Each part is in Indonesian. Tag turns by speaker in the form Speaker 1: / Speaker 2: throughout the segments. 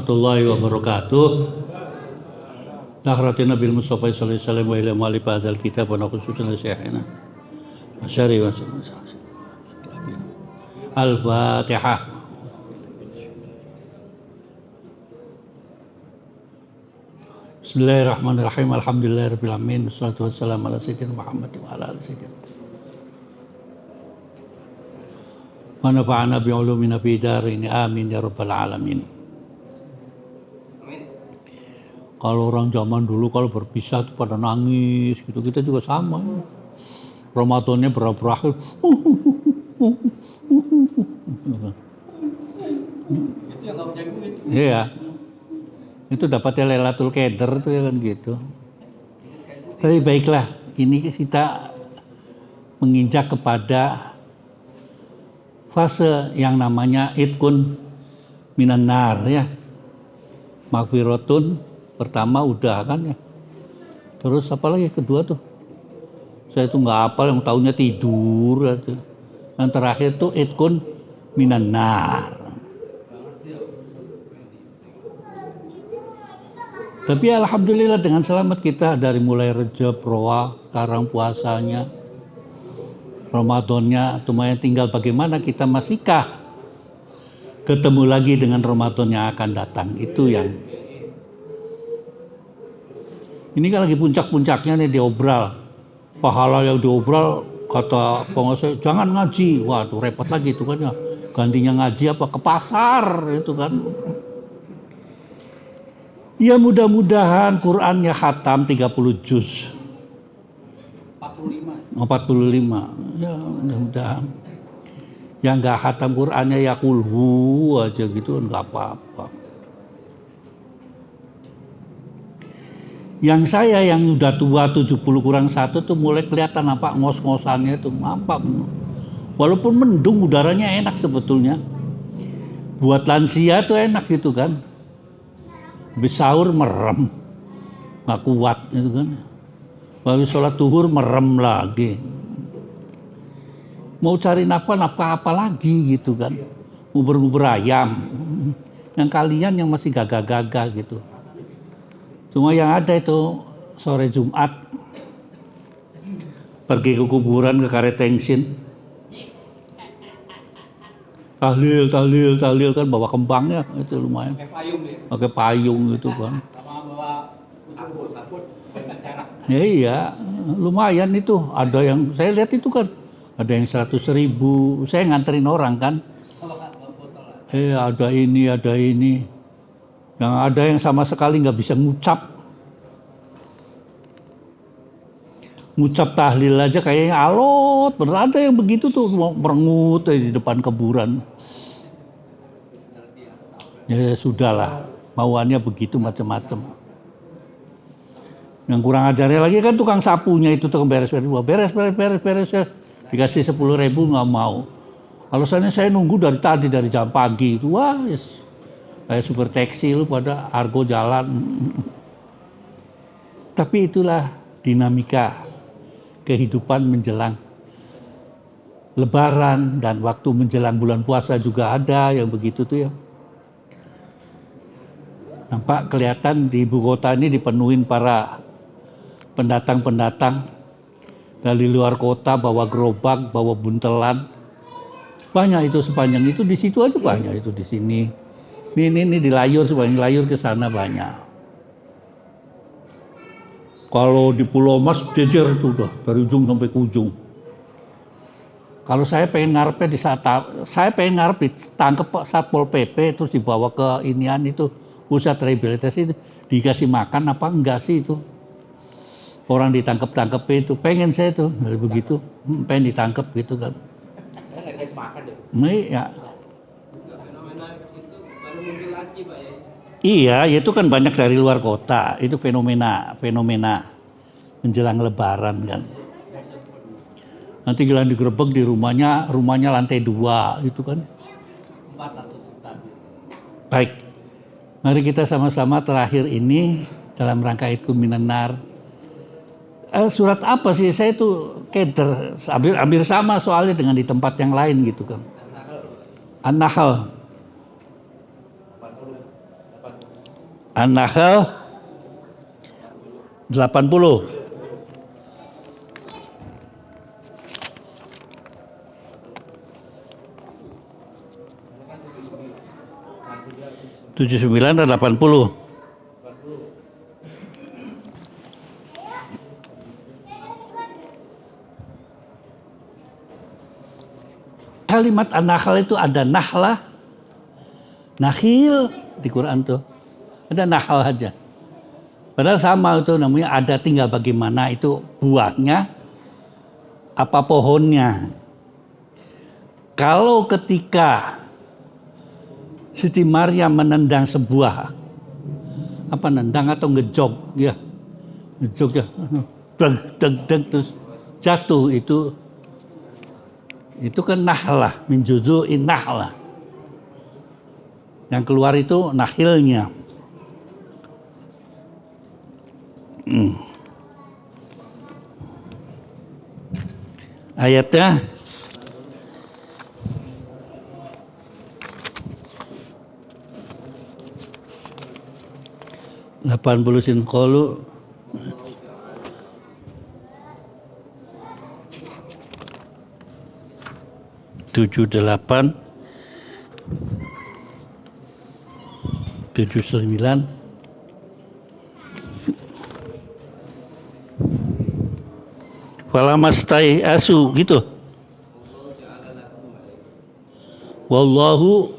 Speaker 1: warahmatullahi wabarakatuh. Nakhratin Nabil Mustafa sallallahu alaihi wasallam wa ila mali fadzal kitab wa khususan syaihina asyari wa Al-Fatihah. Bismillahirrahmanirrahim. Alhamdulillahirabbil alamin. Wassalatu wassalamu ala sayyidina Muhammad wa ala alihi sayyidina. Wa nafa'ana bi ulumina fi darin. Amin ya rabbal alamin. Kalau orang zaman dulu kalau berpisah itu pada nangis gitu, kita juga sama. Ramadannya berakhir.
Speaker 2: Itu yang nggak punya duit.
Speaker 1: Iya. Itu dapatnya Lailatul Qadar tuh ya kan gitu. Tapi baiklah, ini kita menginjak kepada fase yang namanya itqun minan nar ya. Maghfiratun pertama udah kan ya. Terus apa lagi kedua tuh? Saya tuh nggak hafal, yang tahunya tidur aja. Yang terakhir tuh itqun minan nar. Tapi alhamdulillah dengan selamat kita dari mulai Rejab, Roa, sekarang puasanya, Ramadannya, lumayan tinggal bagaimana kita masihkah ketemu lagi dengan Ramadan yang akan datang. Itu yang ini kan lagi puncak-puncaknya nih diobral. Pahala yang diobral kata pengusaha jangan ngaji. Waduh repot lagi itu kan ya. Gantinya ngaji apa ke pasar itu kan. Ya mudah-mudahan Qurannya khatam 30 juz. 45. Ya mudah-mudahan. Yang enggak khatam Qurannya ya kulhu aja gitu enggak apa-apa. Yang saya yang udah tua 70 kurang 1 tuh mulai kelihatan apa ngos-ngosannya tuh apa. Walaupun mendung udaranya enak sebetulnya. Buat lansia tuh enak gitu kan. Habis sahur merem, nggak kuat gitu kan. Baru sholat duhur merem lagi. Mau cari nafkah apa lagi gitu kan. Nguber-nguber ayam. Yang kalian yang masih gagah-gagah gitu. Cuma yang ada itu sore Jumat pergi ke kuburan ke Karetengsin. Tahlil kan bawa kembangnya itu lumayan. Pakai payung gitu kan.
Speaker 2: Sama bawa sabut.
Speaker 1: Ya, iya, lumayan itu. Ada yang saya lihat itu kan ada yang 100.000. Saya nganterin orang kan. Ada ini. Yang ada yang sama sekali nggak bisa ngucap tahlil aja kayaknya alot. Bener ada yang begitu tuh merengut di depan kuburan. Ya sudahlah, mauannya begitu macam-macam. Yang kurang ajarnya lagi kan tukang sapunya itu tukang beres. Dikasih 10.000 nggak mau. Alasannya saya nunggu dari tadi dari jam pagi itu. Wah, yes. Kayak super taksi lu pada argo jalan. Tapi itulah dinamika kehidupan menjelang Lebaran dan waktu menjelang bulan puasa juga ada yang begitu tuh ya. Nampak kelihatan di ibu kota ini dipenuhin para pendatang-pendatang dari luar kota bawa gerobak, bawa buntelan. Banyak itu sepanjang itu di situ aja banyak itu di sini. Ini dilayur sepanjang layur ke sana banyak. Kalau di Pulau Mas jejer itu udah dari ujung sampai ke ujung. Kalau saya pengen ngarepnya ditangkap Satpol PP terus dibawa ke inian itu pusat rehabilitasi itu dikasih makan apa enggak sih itu? Orang ditangkap itu pengen saya tuh dari begitu pengen ditangkap gitu kan.
Speaker 2: Nggak kasih makan deh.
Speaker 1: Ya.
Speaker 2: Fenomena itu baru muncul lagi Pak ya.
Speaker 1: Iya, itu kan banyak dari luar kota. Itu fenomena menjelang Lebaran kan. Nanti giliran digerebek di rumahnya lantai 2 itu kan.
Speaker 2: 400 juta.
Speaker 1: Baik, mari kita sama-sama terakhir ini dalam rangka itqun minan nar. Surat apa sih? Saya tuh keder, hampir sama soalnya dengan di tempat yang lain gitu kan. An-Nahl. An-Nahl 80. Tujuh 79 dan 80. Kalimat an-nahl itu ada nahlah, nakhil di Quran tuh. Ada nahl aja. Padahal sama itu namanya, ada tinggal bagaimana itu buahnya, apa pohonnya. Kalau ketika Siti Maryam menendang sebuah, apa nendang atau ngejog ya, ngejog ya, deg terus jatuh, itu kan nahlah, min juzu'in nahlah. Yang keluar itu nakhilnya. Ayatnya puluh sin qalu 78 79 falamastai asu gitu. Wallahu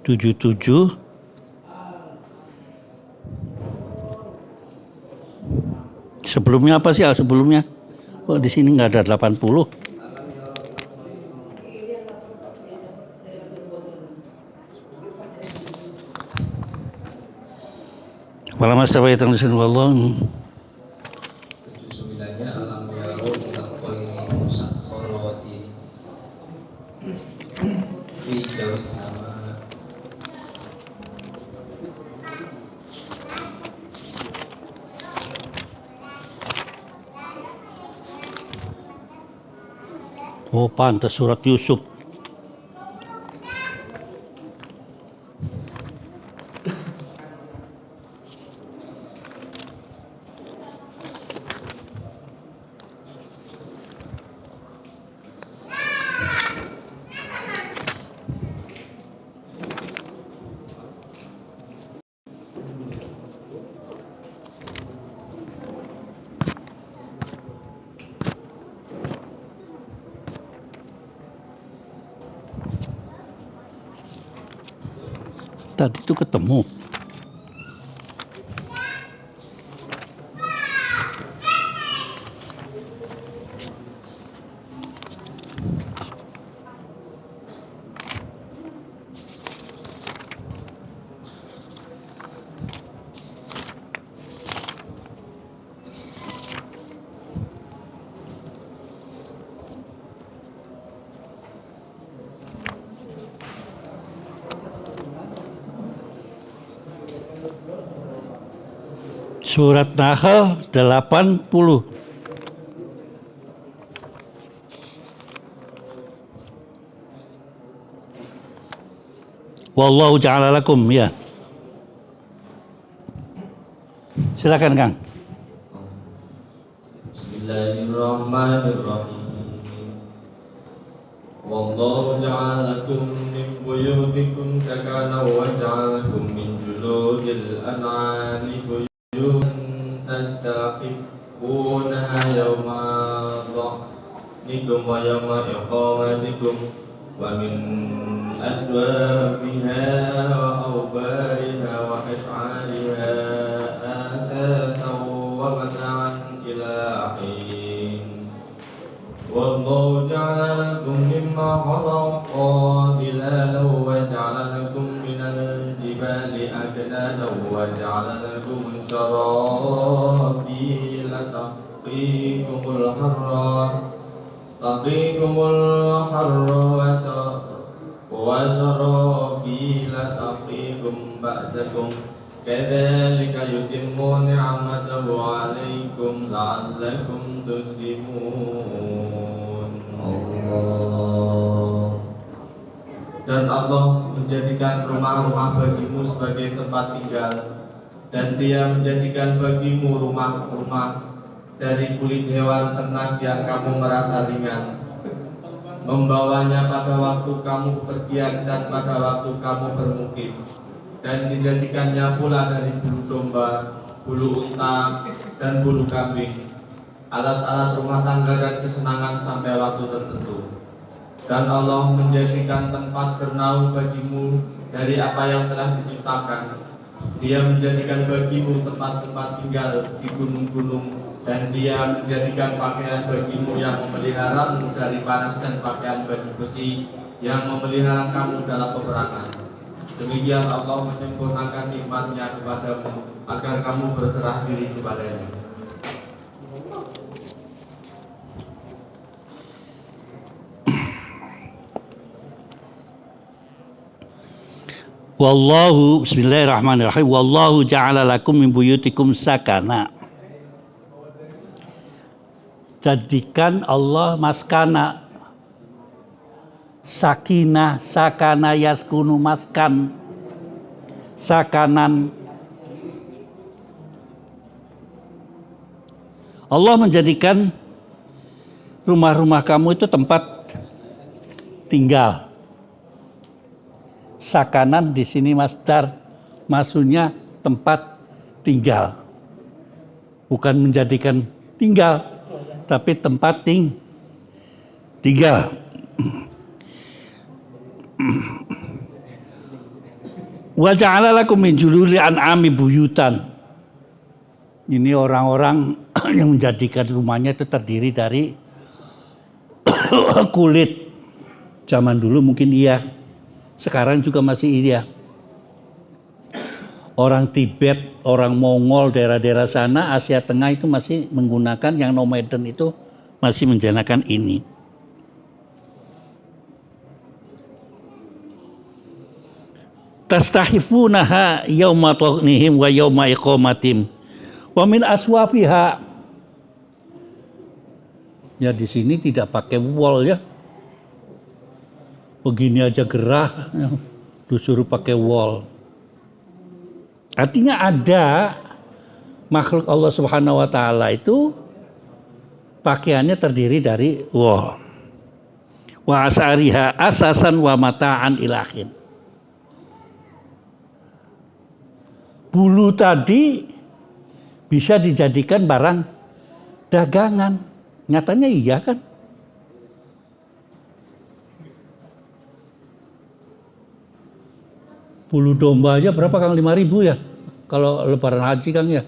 Speaker 1: tujuh. Sebelumnya apa sih? Sebelumnya kok di sini nggak ada 80. Walamma stawaitu wallahu
Speaker 3: 79-nya alam yaro ilal musakharati fi jawis sama.
Speaker 1: Oh, pantas surat Yusuf. Tadi itu ketemu. Surat Nahl 80. Wallahu ja'ala lakum, ya. Silakan, Kang.
Speaker 3: Bismillahirrahmanirrahim. Wallahu ja'ala lakum min buyutikum sakana wa ja'ala lakum min juludil an'ami buyutan tastakhifuna yawma dha'nikum wa yawma iqamatikum wa min azwajiha wa awbariha wa ash'ariha athatan wa mata'an ila hin. Wallahu ja'ala lakum mimma khalaqa dhilalan wa ja'ala lakum minal jibali aknanan wa ja'ala lakum sarabila taqikumul harra wa sarabila taqikum ba'sakum kadzalika yutimmu ni'matahu 'alaikum la'allakum تسلمون
Speaker 4: Allah.
Speaker 3: Dan Allah menjadikan rumah-rumah bagimu sebagai tempat tinggal, dan Dia menjadikan bagimu rumah-rumah dari kulit hewan ternak yang kamu merasa ringan, membawanya pada waktu kamu bepergian dan pada waktu kamu bermukim, dan dijadikannya pula dari bulu domba, bulu unta, dan bulu kambing, alat-alat rumah tangga dan kesenangan sampai waktu tertentu. Dan Allah menjadikan tempat bernaung bagimu dari apa yang telah diciptakan. Dia menjadikan bagimu tempat-tempat tinggal di gunung-gunung, dan Dia menjadikan pakaian bagimu yang memeliharamu dari panas dan pakaian baju besi yang memelihara kamu dalam peperangan. Demikian Allah menyempurnakan nikmat-Nya kepadamu agar kamu berserah diri kepadanya.
Speaker 1: Wallahu bismillahirrahmanirrahim. Wallahu ja'ala lakum min buyutikum sakana. Jadikan Allah maskana. Sakinah, sakana yaskunu maskan. Sakanan. Allah menjadikan rumah-rumah kamu itu tempat tinggal. Sakanan di sini masdar, maksudnya tempat tinggal. Bukan menjadikan tinggal, tapi tempat tinggal. Wa ja'ala lakum min jululi an'ami buyutan. Ini orang-orang yang menjadikan rumahnya itu terdiri dari kulit. Zaman dulu mungkin iya. Sekarang juga masih iya. Orang Tibet, orang Mongol, daerah-daerah sana, Asia Tengah itu masih menggunakan yang nomaden itu, masih menjanakan ini. Tastahifunaha yauma taghnihim wa yauma iqamatim wa min aswafiha. Ya di sini tidak pakai wol ya. Begini aja gerah, disuruh pakai wol. Artinya ada makhluk Allah Subhanahu wa taala itu pakaiannya terdiri dari wol. Wa asariha asasan wa mata'an ilahin. Bulu tadi bisa dijadikan barang dagangan. Nyatanya iya kan? Bulu domba aja berapa Kang? 5.000 ya? Kalau lebaran haji Kang ya?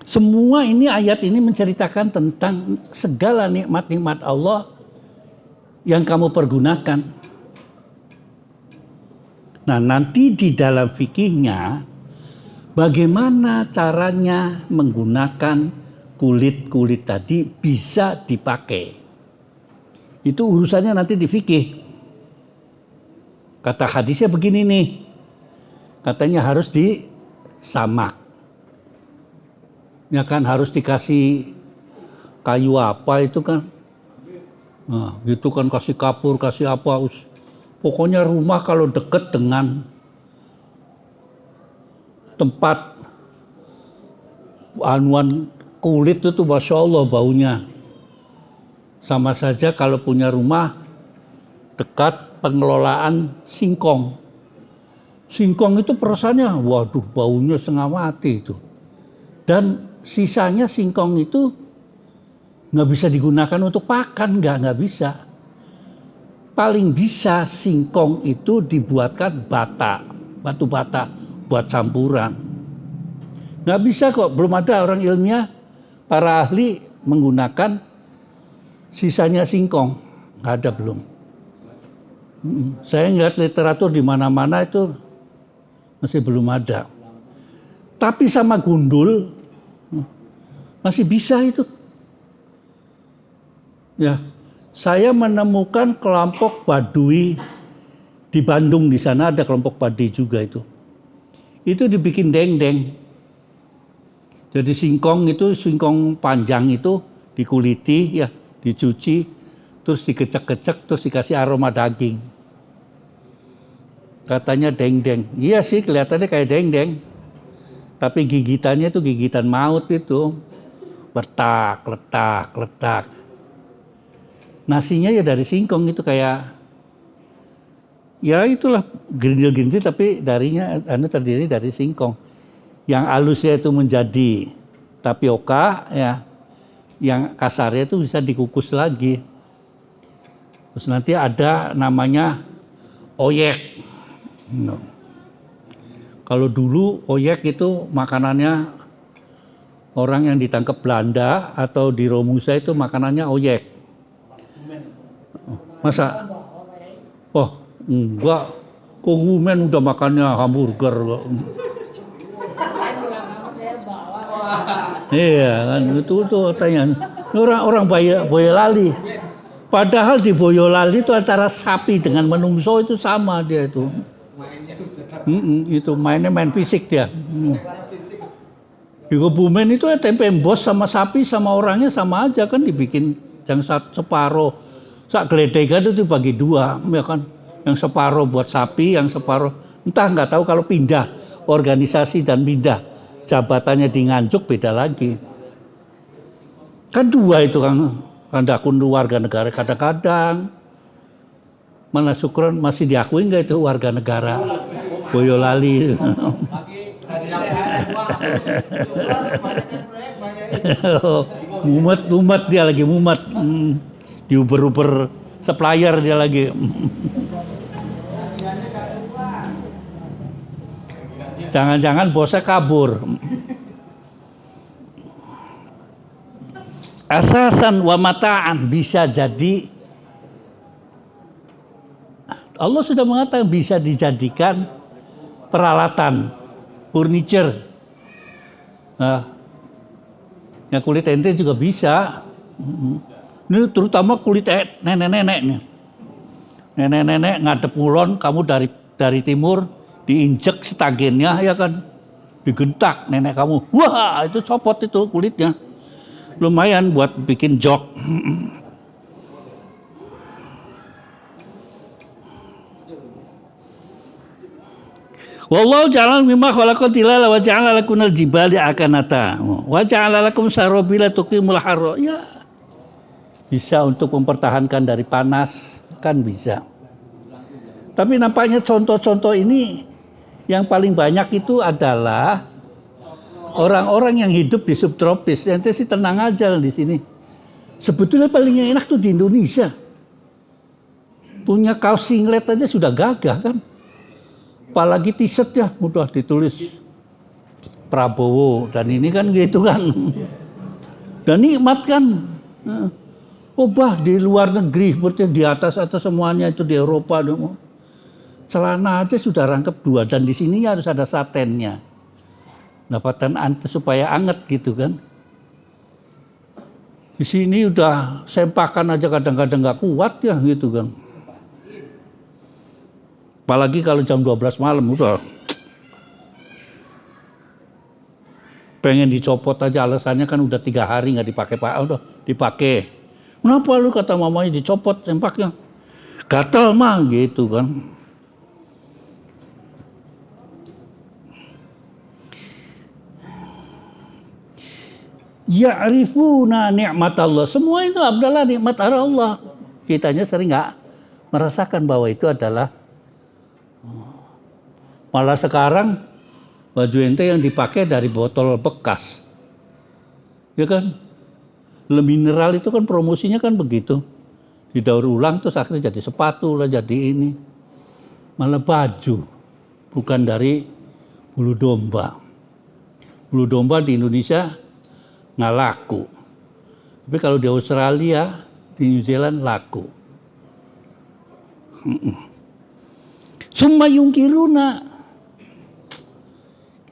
Speaker 1: Semua ini ayat ini menceritakan tentang segala nikmat-nikmat Allah yang kamu pergunakan. Nah, nanti di dalam fikihnya bagaimana caranya menggunakan kulit-kulit tadi bisa dipakai. Itu urusannya nanti di fikih. Kata hadisnya begini nih. Katanya harus disamak. Ya kan harus dikasih kayu apa itu kan. Nah, gitu kan kasih kapur, kasih apa. Pokoknya rumah kalau dekat dengan tempat anuan kulit itu Masya Allah baunya. Sama saja kalau punya rumah dekat pengelolaan singkong. Singkong itu perasaannya, waduh baunya setengah mati itu. Dan sisanya singkong itu nggak bisa digunakan untuk pakan, nggak bisa. Paling bisa singkong itu dibuatkan bata, batu bata. Buat campuran. Nggak bisa kok, belum ada orang ilmiah, para ahli menggunakan sisanya singkong. Nggak ada belum. Saya ngeliat literatur di mana-mana itu masih belum ada. Tapi sama gundul masih bisa itu. Ya, Saya menemukan kelompok Baduy di Bandung, di sana ada kelompok Baduy juga itu. Itu dibikin dendeng. Jadi singkong panjang itu dikuliti ya, dicuci, terus dikecek-kecek, terus dikasih aroma daging. Katanya dendeng. Iya sih kelihatannya kayak dendeng. Tapi gigitannya itu gigitan maut itu. Letak, letak, letak. Nasinya ya dari singkong itu kayak, ya itulah gerindil-gerindil tapi terdiri dari singkong. Yang halusnya itu menjadi tapioka ya, yang kasarnya itu bisa dikukus lagi. Terus nanti ada namanya oyek. No. Kalau dulu oyek itu makanannya orang yang ditangkap Belanda atau di Romusa itu makanannya oyek. Masa? Oh, enggak. Kebumen udah makannya hamburger. Iya kan, itu tanya. Orang Boyolali. Padahal di Boyolali itu antara sapi dengan menungso itu sama dia itu. Itu main fisik dia. Di Kebumen itu tempe embos sama sapi sama orangnya sama aja kan, dibikin yang separuh sak geledegan itu dibagi dua ya kan, yang separuh buat sapi, yang separuh nggak tahu kalau pindah organisasi dan pindah jabatannya di Nganjuk beda lagi kan, dua itu kan Kandakun warga negara kadang-kadang. Mana Sukron masih diakui nggak itu warga negara Boyolali? Mumet dia lagi mumet. Diuber-uber supplier dia lagi. Jangan-jangan bosnya kabur. Asasan wa mata'an, bisa jadi Allah sudah mengatakan bisa dijadikan peralatan, furniture. Nah, yang kulit ente juga bisa. Ini terutama kulit nenek-nenek nih. Nenek-nenek ngadep ngulon, kamu dari timur, diinjek setagennya ya kan, digentak nenek kamu. Wah, itu copot itu kulitnya. Lumayan buat bikin jok. Wallahu ja'ala mimma khalaqa tilala wa ja'ala lakumul jibali akanata wa ja'ala lakum sarabila tuqimul harra. Ya. Bisa untuk mempertahankan dari panas kan bisa. Tapi nampaknya contoh-contoh ini yang paling banyak itu adalah orang-orang yang hidup di subtropis. Ente sih tenang aja di sini. Sebetulnya paling enak tuh di Indonesia. Punya kaos singlet aja sudah gagah kan. Apalagi t-shirt ya mudah ditulis Prabowo dan ini kan gitu kan. Dan nikmat kan. Obah di luar negeri seperti di atas semuanya itu di Eropa. Celana aja sudah rangkep 2 dan di sini harus ada satennya. Dapatan supaya anget gitu kan. Di sini udah sempakan aja kadang-kadang nggak kuat ya gitu kan. Apalagi kalau jam 12 malam udah pengen dicopot aja, alasannya kan udah 3 hari nggak dipakai Pak, udah dipakai. Kenapa lu kata mamanya dicopot sempaknya? Gatal mah gitu kan. Ya'rifuna nikmat Allah. Semua itu adalah nikmat Allah. Kitanya sering nggak merasakan bahwa itu adalah. Malah sekarang baju ente yang dipakai dari botol bekas. Ya kan? Le mineral itu kan promosinya kan begitu. Didaur ulang terus akhirnya jadi sepatu lah, jadi ini. Malah baju. Bukan dari bulu domba. Bulu domba di Indonesia nggak laku. Tapi kalau di Australia, di New Zealand laku. Summa yungkiruna.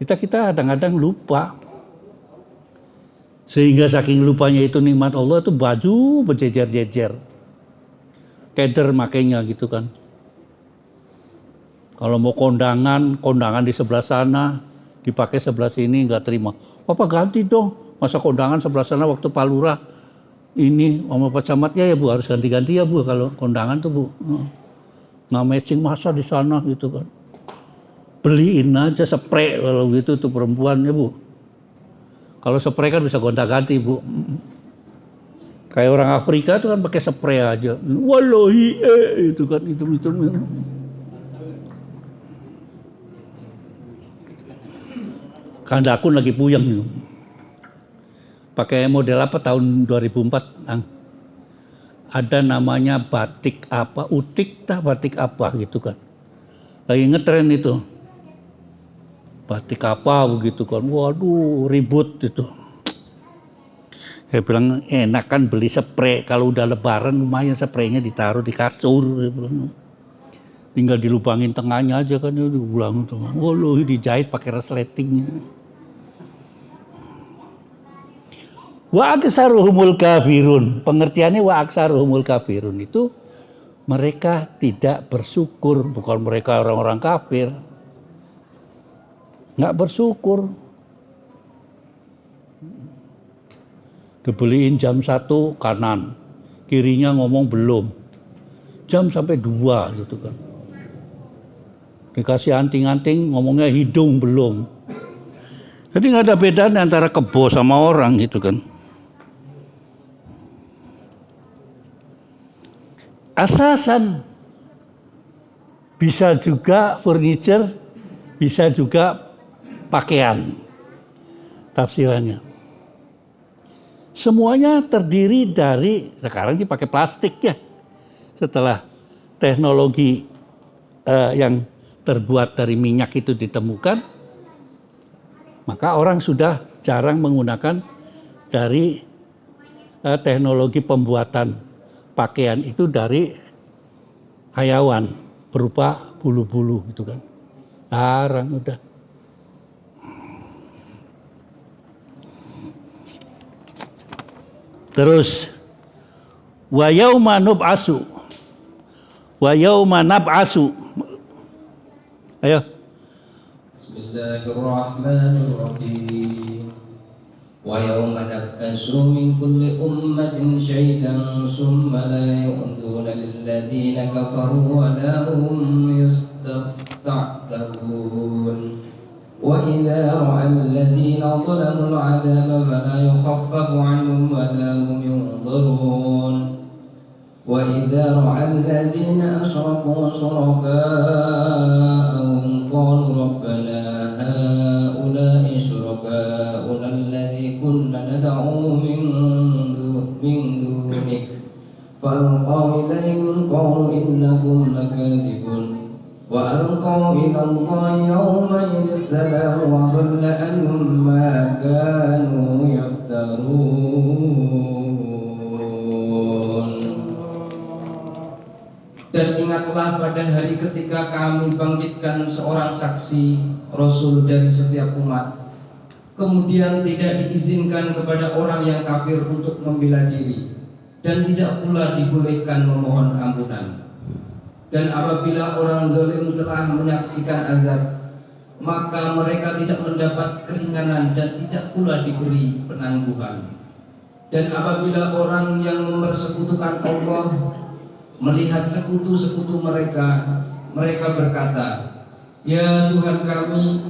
Speaker 1: Kita kadang-kadang lupa. Sehingga saking lupanya itu nikmat Allah itu baju berjejer-jejer. keder makainya gitu kan. Kalau mau kondangan di sebelah sana, dipakai sebelah sini nggak terima. Papa ganti dong, masa kondangan sebelah sana waktu Pak Lurah ini sama Pak Camat ya Bu harus ganti-ganti ya Bu kalau kondangan tuh Bu. Nggak matching masa di sana gitu kan. Beliin aja spray kalau gitu tuh perempuan ya Bu. Kalau spray kan bisa gonta-ganti Bu. Kayak orang Afrika tuh kan pakai spray aja. Wallahi itu kan itu. Kandakun lagi puyeng. Pakai model apa tahun 2004? Ada namanya batik apa, utik tah batik apa gitu kan. Lagi ngetren itu. Batik apa begitu kan. Waduh, ribut itu. Saya bilang enak kan beli spray kalau udah lebaran lumayan spraynya ditaruh di kasur. Tinggal dilubangin tengahnya aja kan ya diulang tuh. Waduh, dijahit pakai resletingnya. Wa aksaruhumul kafirun. Pengertiannya wa aksaruhumul kafirun itu mereka tidak bersyukur, bukan mereka orang-orang kafir. Nggak bersyukur. Dibeliin jam 1 kanan, kirinya ngomong belum. Jam sampai 2 gitu kan. Dikasih anting-anting ngomongnya hidung belum. Jadi nggak ada bedanya antara kebo sama orang gitu kan. Asasan bisa juga furniture, bisa juga pakaian tafsirannya. Semuanya terdiri dari, sekarang dipakai plastik ya. Setelah teknologi yang terbuat dari minyak itu ditemukan, maka orang sudah jarang menggunakan dari teknologi pembuatan pakaian itu dari hayawan berupa bulu-bulu gitu kan. Jarang udah. Terus wa yauma nub'asu wa yauma nab'asu. Ayo.
Speaker 2: Bismillahirrahmanirrahim. Wa yawma nab'asu min kulli ummatin shahidan summa la yu'duna lilladhina kafaru wa la hum yasta'tabun. Wa idza ra'a alladhina zalamu al'adaba fala yukhaffafu 'anhum wa la hum yunzarun. Wa idza ra'a alladhina asyraku syuraka'ahum qalu rabbana ha'ula'i syuraka'una alladhi kunna nad'u min dunik falqaw ilayhim qalu innakum lakadibun wa alqaw ila Allahi yawma idhis salam wa dhalla anhum ma kanu yaftarun. Dan ingatlah pada hari ketika kami bangkitkan seorang saksi Rasul dari setiap umat, kemudian tidak diizinkan kepada orang yang kafir untuk membela diri, dan tidak pula dibolehkan memohon ampunan. Dan apabila orang zalim telah menyaksikan azab, maka mereka tidak mendapat keringanan dan tidak pula diberi penangguhan. Dan apabila orang yang mempersekutukan Allah melihat sekutu-sekutu mereka, mereka berkata, ya Tuhan kami,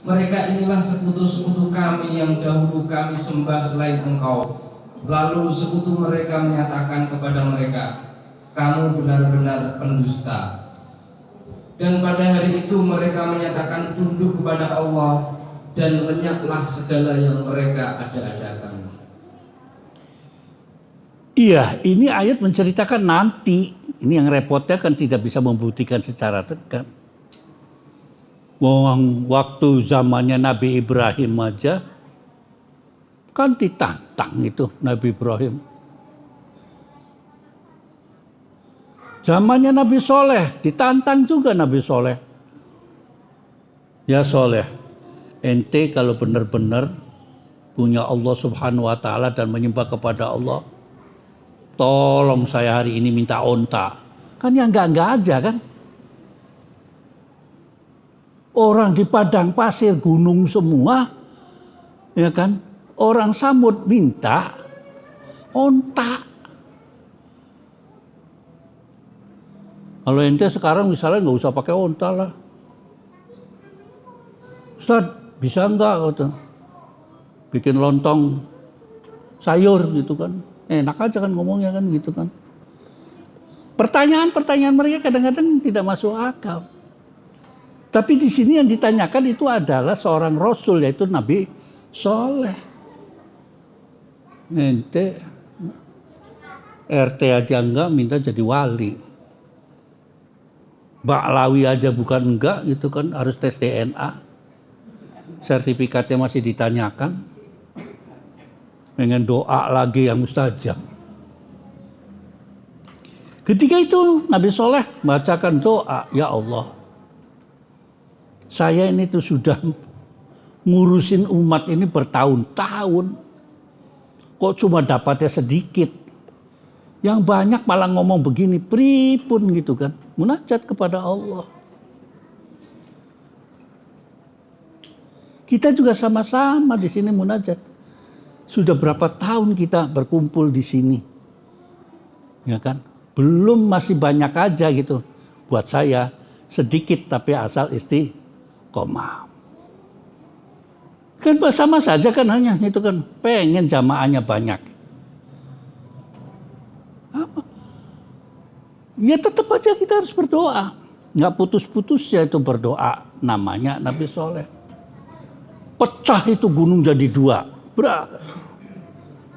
Speaker 2: mereka inilah sekutu-sekutu kami yang dahulu kami sembah selain Engkau. Lalu sekutu mereka menyatakan kepada mereka, kamu benar-benar pendusta. Dan pada hari itu mereka menyatakan tunduk kepada Allah, dan lenyaplah segala yang mereka ada-adakan.
Speaker 1: Iya, ini ayat menceritakan nanti. Ini yang repotnya kan tidak bisa membuktikan secara tegas. Waktu zamannya Nabi Ibrahim aja kan ditantang itu Nabi Ibrahim. Zamannya Nabi Soleh ditantang juga Nabi Soleh. Ya Soleh, ente kalau benar-benar punya Allah Subhanahu wa Ta'ala dan menyembah kepada Allah, tolong saya hari ini minta onta. Kan yang enggak aja kan. Orang di padang pasir gunung semua, ya kan? Orang Samud minta onta. Kalau ente sekarang misalnya nggak usah pakai onta lah. Ustaz, bisa enggak kata, bikin lontong sayur gitu kan? Enak aja kan ngomongnya kan gitu kan. Pertanyaan-pertanyaan mereka kadang-kadang tidak masuk akal. Tapi di sini yang ditanyakan itu adalah seorang rasul, yaitu Nabi Soleh. Ente RT aja enggak, minta jadi wali. Baklawi aja bukan enggak, gitu kan, harus tes DNA. Sertifikatnya masih ditanyakan. Pengen doa lagi yang mustajab. Ketika itu Nabi Soleh bacakan doa, ya Allah, saya ini tuh sudah ngurusin umat ini bertahun-tahun, kok cuma dapatnya sedikit. Yang banyak malah ngomong begini, pripun gitu kan. Munajat kepada Allah. Kita juga sama-sama di sini munajat. Sudah berapa tahun kita berkumpul di sini. Ya kan? Belum, masih banyak aja gitu. Buat saya sedikit tapi asal istiqomah. Kan sama saja kan, hanya itu kan pengen jamaahnya banyak. Apa? Ya tetap aja kita harus berdoa. Nggak putus-putus ya itu berdoa. Namanya Nabi Soleh. Pecah itu gunung jadi dua.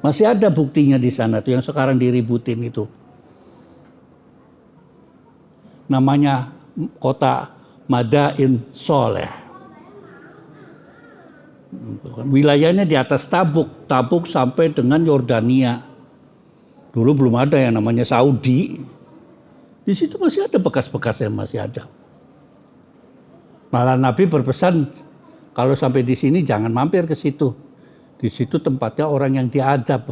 Speaker 1: Masih ada buktinya di sana tuh yang sekarang diributin itu. Namanya kota Madain Soleh. Wilayahnya di atas Tabuk. Tabuk sampai dengan Yordania. Dulu belum ada yang namanya Saudi. Di situ masih ada bekas-bekasnya, masih ada. Malah Nabi berpesan, kalau sampai di sini jangan mampir ke situ. Di situ tempatnya orang yang diadab.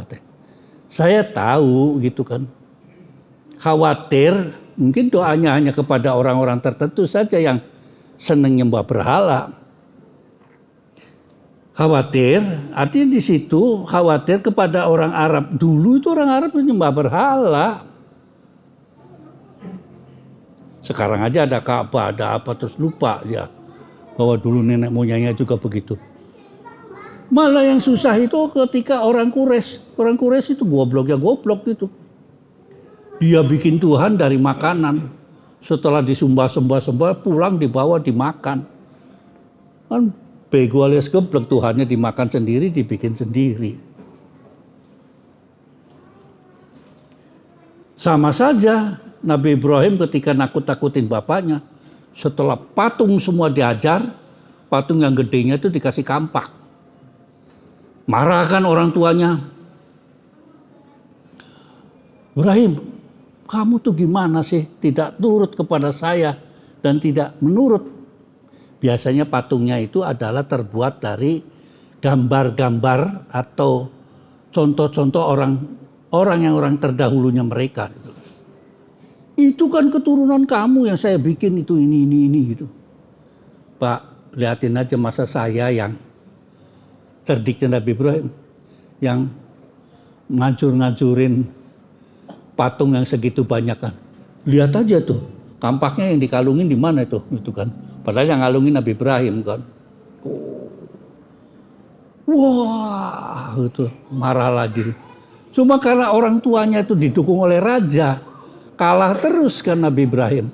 Speaker 1: Saya tahu gitu kan. Khawatir mungkin doanya hanya kepada orang-orang tertentu saja yang senang nyembah berhala. Khawatir, artinya di situ khawatir kepada orang Arab. Dulu itu orang Arab menyembah berhala. Sekarang aja ada Ka'bah, ada apa, terus lupa ya bahwa dulu nenek moyangnya juga begitu. Malah yang susah itu ketika orang Quraisy itu goblok gitu. Dia bikin Tuhan dari makanan. Setelah disembah pulang dibawa dimakan. Kan bego alias geblek, Tuhannya dimakan sendiri, dibikin sendiri. Sama saja Nabi Ibrahim ketika nakut-nakutin bapaknya, setelah patung semua diajar, patung yang gedenya itu dikasih kampak. Marah kan orang tuanya. Ibrahim, kamu tuh gimana sih tidak nurut kepada saya dan tidak menurut. Biasanya patungnya itu adalah terbuat dari gambar-gambar atau contoh-contoh orang terdahulunya mereka. Itu kan keturunan kamu yang saya bikin itu ini gitu. Pak, lihatin aja masa saya yang cerdiknya Nabi Ibrahim yang ngancur-ngancurin patung yang segitu banyak kan. Lihat aja tuh, kampaknya yang dikalungin di mana itu kan. Padahal yang ngalungin Nabi Ibrahim kan. Wah, itu marah lagi. Cuma karena orang tuanya itu didukung oleh raja, kalah terus kan Nabi Ibrahim.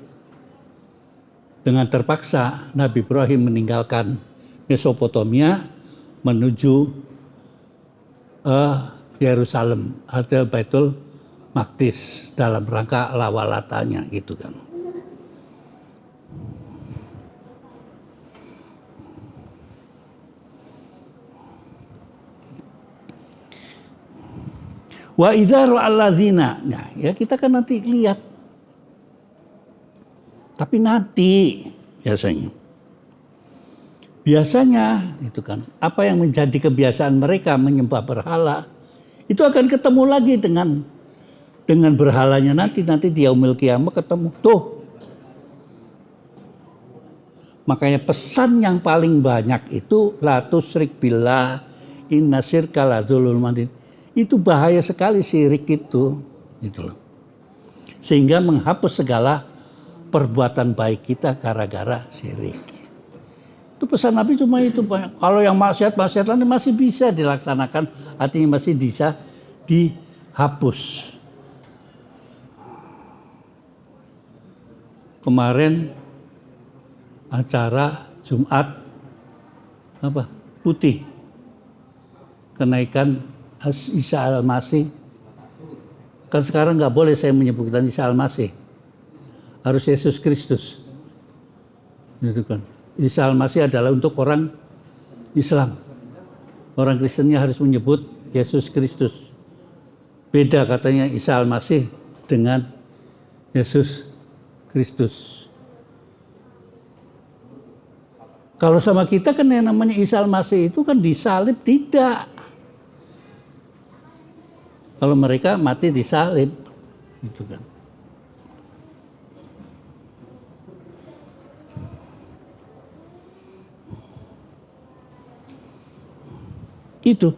Speaker 1: Dengan terpaksa Nabi Ibrahim meninggalkan Mesopotamia menuju Yerusalem atau Baitul Maqdis dalam rangka lawalatanya gitu kan. Wa idza ra'allazina. Nah, ya kita kan nanti lihat. Tapi nanti biasanya itu kan apa yang menjadi kebiasaan mereka menyembah berhala itu akan ketemu lagi dengan dengan berhalanya nanti di yaumil qiyamah ketemu. Tuh. Makanya pesan yang paling banyak itu la tusyrik billah inna syirka la dzulmun madzin. Itu bahaya sekali syirik itu, gitu loh. Sehingga menghapus segala perbuatan baik kita gara-gara syirik. Itu pesan Nabi cuma itu, Pak. Kalau yang maksiat-maksiat lain masih bisa dilaksanakan, artinya masih bisa dihapus. Kemarin acara Jumat putih, kenaikan Isa Al-Masih. Kan sekarang nggak boleh saya menyebutkan Isa Al-Masih, harus Yesus Kristus, gitu kan. Isa Al-Masih adalah untuk orang Islam, orang Kristennya harus menyebut Yesus Kristus. Beda katanya Isa Al-Masih dengan Yesus Kristus. Kalau sama kita kan yang namanya Isa Al-Masih itu kan disalib, tidak. Kalau mereka mati disalib, gitu kan. Itu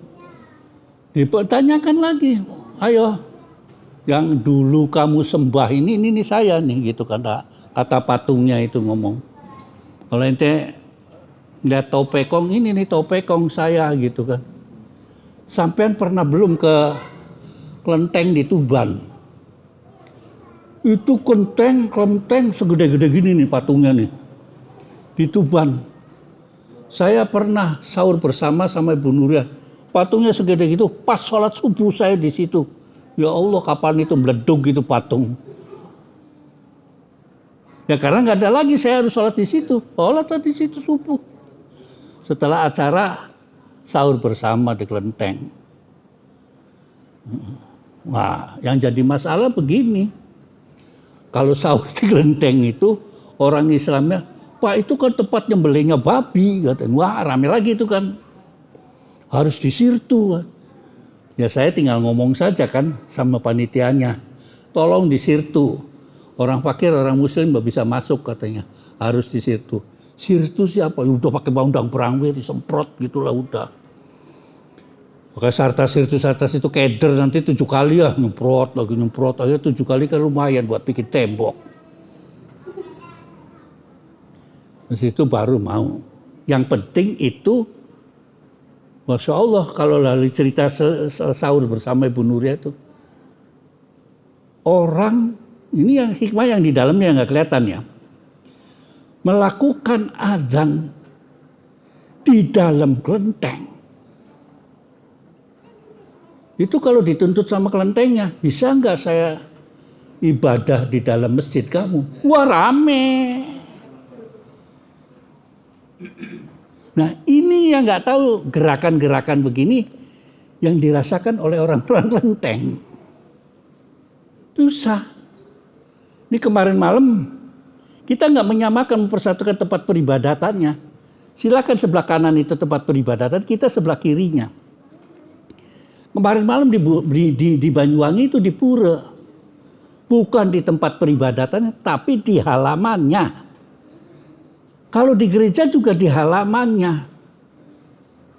Speaker 1: dipertanyakan lagi, ayo yang dulu kamu sembah ini saya nih, gitu kan, kata patungnya itu ngomong. Kalau ente lihat topekong ini nih topekong saya, gitu kan. Sampean pernah belum ke kelenteng di Tuban? Itu kelenteng segede-gede gini nih patungnya nih di Tuban. Saya pernah sahur bersama sama Ibu Nuria. Patungnya segede gitu, pas sholat subuh saya di situ. Ya Allah, kapan itu meleduk gitu patung. Ya karena nggak ada lagi, saya harus sholat di situ. Sholat di situ subuh. Setelah acara sahur bersama di kelenteng. Nah, yang jadi masalah begini. Kalau sahur di kelenteng itu, orang Islamnya, Pak itu kan tempat nyembelihnya babi. Katanya, wah rame lagi itu kan. Harus disirtu. Ya saya tinggal ngomong saja kan sama panitianya. Tolong disirtu. Orang fakir, orang muslim nggak bisa masuk katanya. Harus disirtu. Sirtu siapa? Ya udah pakai undang perangwe disemprot gitulah udah. Pakai sartas itu keder nanti 7 kali ya nyemprot aja 7 kali kan lumayan buat bikin tembok. Terus itu baru mau. Yang penting itu, Masya Allah, kalau lalu cerita sahur bersama Ibu Nuria itu, orang, ini yang hikmah yang di dalamnya nggak kelihatan ya, melakukan azan di dalam kelenteng. Itu kalau dituntut sama kelentengnya, bisa nggak saya ibadah di dalam masjid kamu? Wah rame. Nah ini yang nggak tahu gerakan-gerakan begini yang dirasakan oleh orang-orang kelenteng. Susah. Ini kemarin malam kita nggak menyamakan mempersatukan tempat peribadatannya. Silakan sebelah kanan itu tempat peribadatan, kita sebelah kirinya. Kemarin malam di Banyuwangi itu di pura, bukan di tempat peribadatannya, tapi di halamannya. Kalau di gereja juga di halamannya.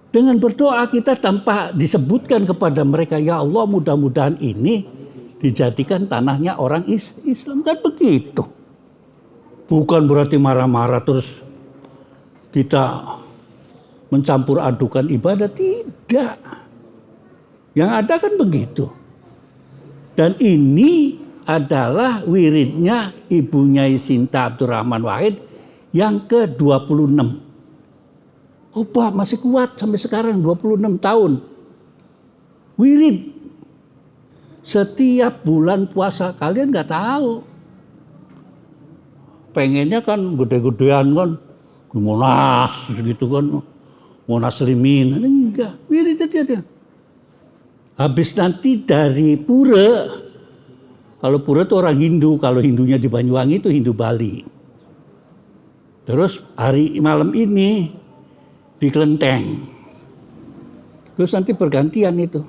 Speaker 1: Dengan berdoa kita tanpa disebutkan kepada mereka, ya Allah mudah-mudahan ini dijadikan tanahnya orang Islam. Kan begitu. Bukan berarti marah-marah terus kita mencampur adukan ibadah. Tidak. Yang ada kan begitu. Dan ini adalah wiridnya Ibu Nyai Sinta Abdurrahman Wahid yang ke-26. Oh Pak masih kuat sampai sekarang 26 tahun. Wirid. Setiap bulan puasa kalian nggak tahu. Pengennya kan gede-gedean kan. Monas gitu kan. Monas Limin. Enggak. Wirid aja. Habis nanti dari pura. Kalau pura itu orang Hindu. Kalau Hindunya di Banyuwangi itu Hindu Bali. Terus hari malam ini di kelenteng. Terus nanti bergantian itu.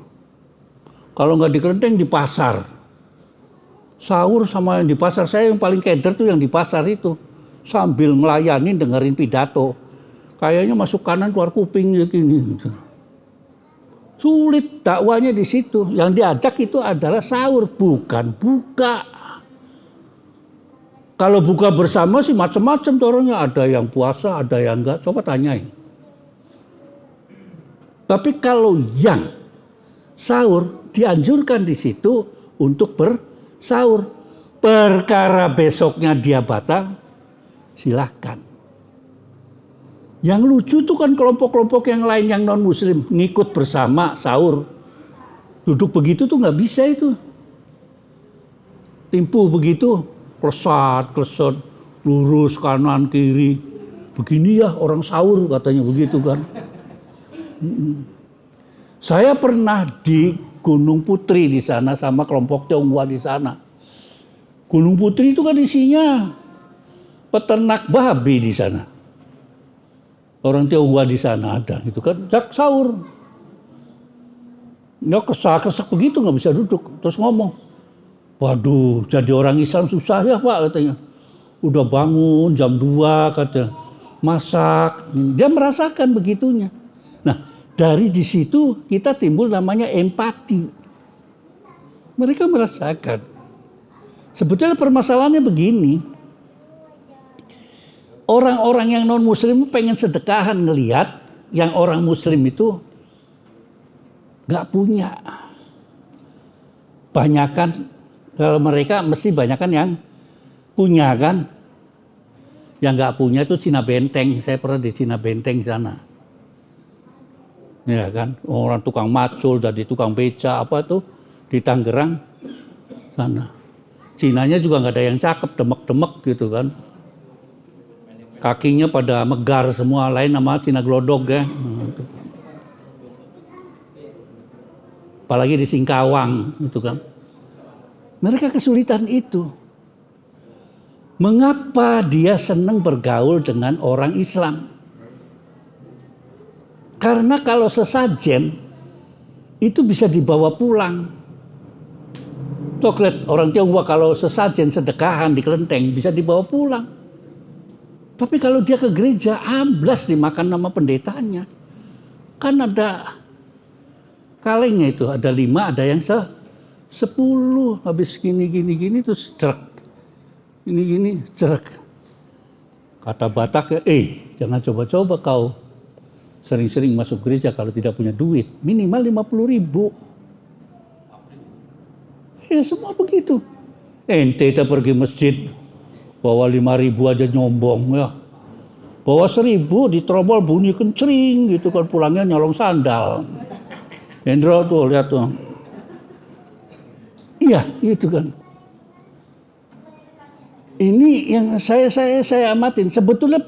Speaker 1: Kalau nggak di kelenteng di pasar. Sahur sama yang di pasar. Saya yang paling keder tuh yang di pasar itu. Sambil melayani dengerin pidato. Kayaknya masuk kanan keluar kuping gini. Sulit dakwanya di situ. Yang diajak itu adalah sahur, bukan buka. Kalau buka bersama sih macam-macam orangnya. Ada yang puasa, ada yang enggak. Coba tanyain. Tapi kalau yang sahur dianjurkan di situ untuk bersahur. Perkara besoknya dia batal, silahkan. Yang lucu tuh kan kelompok-kelompok yang lain yang non muslim ngikut bersama sahur. Duduk begitu tuh nggak bisa itu. Timpuh begitu, klesat, lurus kanan kiri. Begini ya orang sahur katanya begitu kan. Saya pernah di Gunung Putri di sana sama kelompok Tionghoa di sana. Gunung Putri itu kan isinya peternak babi di sana. Orang Tionghoa di sana ada, gitu kan, jak sahur. Ya kesak-kesak begitu nggak bisa duduk, terus ngomong, waduh, jadi orang Islam susah ya Pak katanya. Udah bangun jam 2 katanya, masak, dia merasakan begitunya. Nah, dari di situ kita timbul namanya empati. Mereka merasakan. Sebetulnya permasalahannya begini. Orang-orang yang non muslim pengen sedekahan ngelihat yang orang muslim itu nggak punya. Banyakan kalau mereka mesti banyakan yang punya kan. Yang nggak punya itu Cina Benteng. Saya pernah di Cina Benteng sana. Ya kan, orang tukang macul dari tukang beca apa tuh di Tangerang sana. Cinanya juga nggak ada yang cakep, demek-demek gitu kan. Kakinya pada megar semua, lain nama Cina Glodok ya. Apalagi di Singkawang itu kan. Mereka kesulitan itu. Mengapa dia senang bergaul dengan orang Islam? Karena kalau sesajen itu bisa dibawa pulang. Tuh lihat orang Tionghoa kalau sesajen sedekahan di kelenteng bisa dibawa pulang. Tapi kalau dia ke gereja, amblas dimakan nama pendetanya. Kan ada kalengnya itu, ada 5, ada yang 10. Habis gini, terus cerak. Ini gini, cerak. Kata Batak, jangan coba-coba kau sering-sering masuk gereja kalau tidak punya duit. Minimal 50.000. Ya semua begitu. Ente kita pergi masjid. Bawa 5.000 aja nyombong ya. Bawa 1.000 diterobol bunyi kencring gitu kan, pulangnya nyolong sandal. Hendro tuh lihat tuh. Iya, itu kan. Ini yang saya amatin. Sebetulnya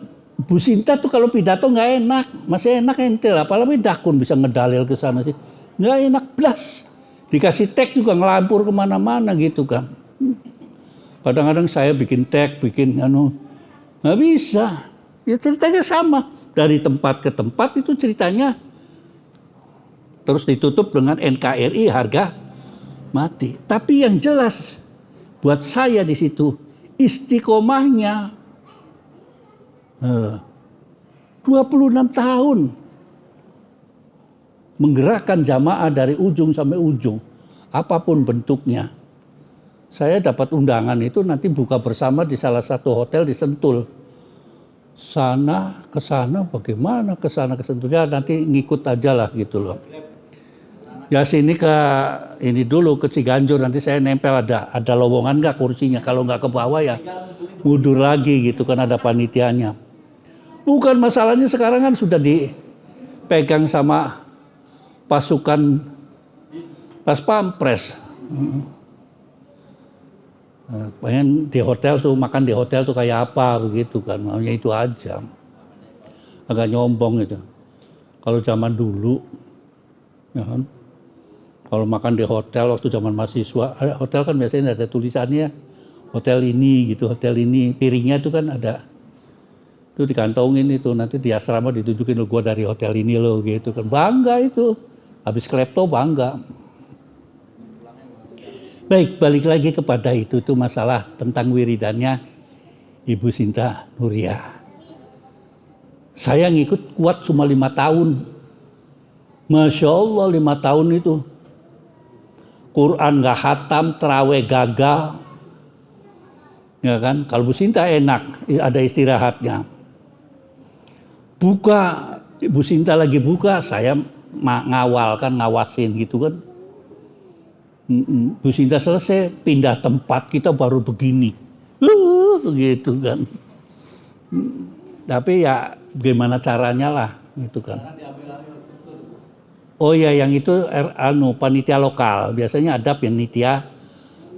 Speaker 1: Bu Sinta tuh kalau pidato nggak enak, masih enak ente lah. Apalagi Dakun bisa ngedalil ke sana sih. Nggak enak blas. Dikasih tag juga ngelampur kemana-mana gitu kan. Kadang-kadang saya bikin tag, nggak bisa. Ya ceritanya sama. Dari tempat ke tempat itu ceritanya. Terus ditutup dengan NKRI harga mati. Tapi yang jelas buat saya di situ istiqomahnya 26 tahun menggerakkan jamaah dari ujung sampai ujung, apapun bentuknya. Saya dapat undangan itu nanti buka bersama di salah satu hotel di Sentul. Sana ke sana bagaimana, ke sana ke Sentul, ya nanti ngikut aja lah gitu loh. Ya sini ke ini dulu ke Ciganjur, nanti saya nempel ada lowongan nggak kursinya, kalau nggak ke bawah ya mundur lagi gitu kan, ada panitianya. Bukan masalahnya sekarang kan sudah dipegang sama pasukan Pas Pampres. Pengen di hotel tuh, makan di hotel tuh kayak apa begitu kan, maunya itu aja. Agak nyombong itu. Kalau zaman dulu, ya kan, kalau makan di hotel waktu zaman mahasiswa, hotel kan biasanya ada tulisannya, hotel ini gitu, hotel ini, piringnya itu kan ada, itu dikantongin itu, nanti di asrama ditunjukin lo, gua dari hotel ini lo gitu kan, bangga itu, habis klepto bangga. Baik, balik lagi kepada itu masalah tentang wiridannya Ibu Sinta Nuria. Saya ngikut kuat cuma 5 tahun. Masya Allah 5 tahun itu. Quran gak khatam, terawih gagal. Ya kan, kalau Bu Sinta enak, ada istirahatnya. Buka, Ibu Sinta lagi buka, saya ngawal kan, ngawasin gitu kan. Bu Sinta selesai, pindah tempat, kita baru begini. Gitu kan. Tapi ya gimana caranya lah, gitu kan. Oh ya, yang itu panitia lokal. Biasanya ada panitia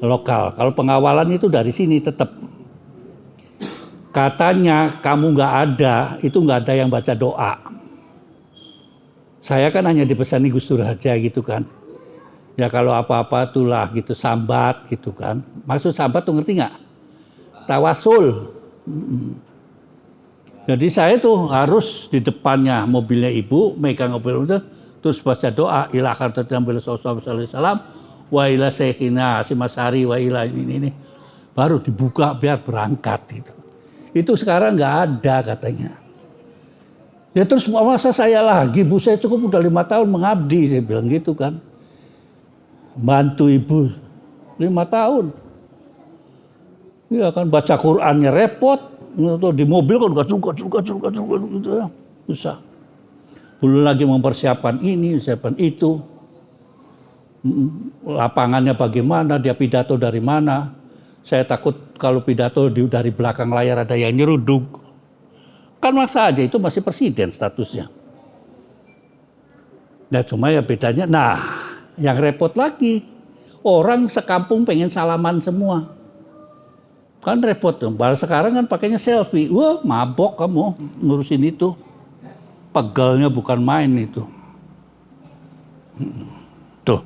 Speaker 1: lokal. Kalau pengawalan itu dari sini tetap. Katanya kamu nggak ada, itu nggak ada yang baca doa. Saya kan hanya dipesani Gus Dur aja gitu kan. Ya kalau apa-apa itulah gitu, sambat gitu kan. Maksud sambat tuh ngerti nggak? Tawasul. Jadi saya tuh harus di depannya mobilnya ibu, megang mobil itu, terus baca doa, ila khartatam bil sallallahu alaihi wasallam, wa ila syekhina Simasari, wa ila ini. Baru dibuka biar berangkat itu. Itu sekarang nggak ada katanya. Ya terus masa saya lagi, Bu, saya cukup udah 5 tahun mengabdi, saya bilang gitu kan. Bantu ibu 5 tahun. Ya kan baca Qur'annya repot, di mobil kan gacung gitu ya. Susah. Belum lagi mempersiapkan ini, siapkan itu. Lapangannya bagaimana, dia pidato dari mana. Saya takut kalau pidato dari belakang layar ada yang nyeruduk. Kan maksa aja, itu masih presiden statusnya. Nah cuma ya bedanya, nah yang repot lagi, orang sekampung pengen salaman semua. Kan repot dong, baru sekarang kan pakainya selfie. Wah mabok kamu ngurusin itu. Pegalnya bukan main itu. Tuh.